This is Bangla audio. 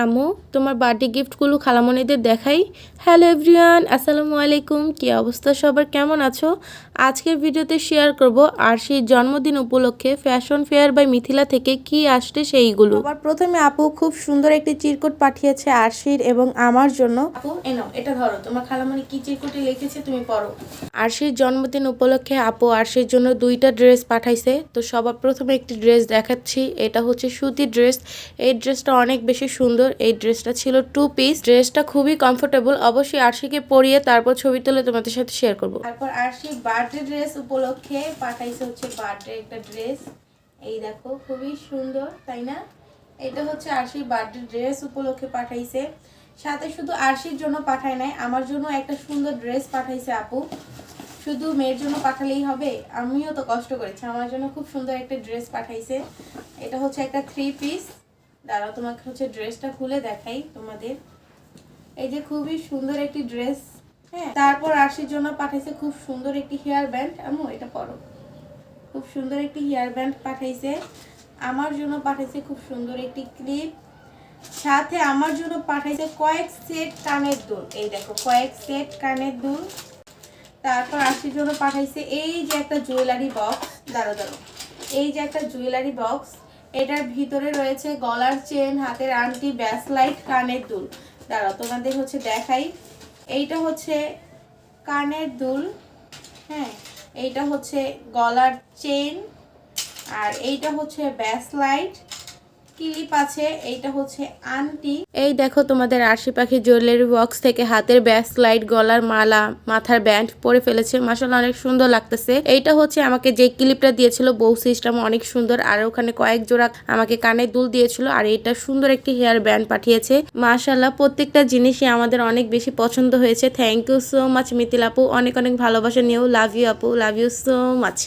আম্মু তোমার বার্থডে গিফটগুলো খালামণিদের দেখাই। হ্যালো এভরিওয়ান, আসসালামু আলাইকুম। কি অবস্থা সবার, কেমন আছো? আজকের ভিডিওতে শেয়ার করব আরশির জন্মদিন উপলক্ষে ফ্যাশন ফেয়ার বাই মিথিলা থেকে কি আসছে সেইগুলো। আবার প্রথমে আপু খুব সুন্দর একটি চিরকুট পাঠিয়েছে আরশির এবং আমার জন্য। আপু এনো এটা ধরো, তোমার খালামণি কি চিরকুটে লিখেছে তুমি পড়ো। আরশির জন্মদিন উপলক্ষে আপু আরশির জন্য দুইটা ড্রেস পাঠাইছে। তো সবার প্রথমে একটি ড্রেস দেখাচ্ছি, এটা হচ্ছে সুতির ড্রেস। এই ড্রেসটা অনেক বেশি সুন্দর। এই ড্রেসটা ছিল 2 পিস। ড্রেসটা খুবই কমফোর্টেবল। অবশ্যই আরশিকে পরিয়ে তারপর ছবি তুলে তোমাদের সাথে শেয়ার করব। তারপর আরশি বার্থডে ড্রেস উপলক্ষে পাঠাইছে হচ্ছে বার্থডে একটা ড্রেস। এই দেখো খুবই সুন্দর, তাই না? এটা হচ্ছে আরশির বার্থডে ড্রেস উপলক্ষে পাঠাইছে। সাথে শুধু আরশির জন্য পাঠায় নাই, আমার জন্য একটা সুন্দর ড্রেস পাঠাইছে আপু। শুধু মেয়ের জন্য পাঠালেই হবে? আমিও তো কষ্ট করেছি, আমার জন্য খুব সুন্দর একটা ড্রেস পাঠাইছে। এটা হচ্ছে একটা 3 পিস। দাঁড়াও তোমাকে হচ্ছে ড্রেসটা খুলে দেখাই তোমাদের। এই যে খুবই সুন্দর একটি ড্রেস। হ্যাঁ, তারপর আরশির জন্য পাঠাইছে খুব সুন্দর একটি হেয়ার ব্যান্ড। আম্মু এটা পরো। খুব সুন্দর একটি হেয়ার ব্যান্ড পাঠাইছে। আমার জন্য পাঠাইছে খুব সুন্দর একটি ক্লিপ। সাথে আমার জন্য পাঠাইছে কয়েক সেট কানের দুল। এই দেখো কয়েক সেট কানের দুল। তারপর আরশির জন্য পাঠাইছে এই যে একটা জুয়েলারি বক্স। দাঁড়ো, এই যে একটা জুয়েলারি বক্স। এটার ভিতরে রয়েছে গলার চেন, হাতের আংটি, ব্যাসলাইট, কানের দুল। দাঁড়াও তোমাদের হচ্ছে দেখাই। এইটা হচ্ছে কানের দুল, হ্যাঁ, এইটা হচ্ছে গলার চেন, আর এইটা হচ্ছে ব্যাসলাইট, ক্লিপ আছে, এইটা হচ্ছে আংটি। এই দেখো তোমাদের আরশি পাখি জুয়েলারি বক্স থেকে হাতের ব্যাসলাইট, গলার মালা, মাথার ব্যান্ড পরে ফেলেছে। মাশাআল্লাহ অনেক সুন্দর লাগতেছে। এইটা হচ্ছে আমাকে যে ক্লিপটা দিয়েছিল বউ সিস্টেম, অনেক সুন্দর। আর ওখানে কয়েক জোড়া আমাকে কানের দুল দিয়েছিল। আর এটা সুন্দর একটি হেয়ার ব্যান্ড পাঠিয়েছে। মাশাআল্লাহ প্রত্যেকটা জিনিসই আমাদের অনেক বেশি পছন্দ হয়েছে। Thank you so much Mithila আপু, অনেক অনেক ভালোবাসা নিও। লাভ ইউ আপু, লাভ ইউ সো মাচ।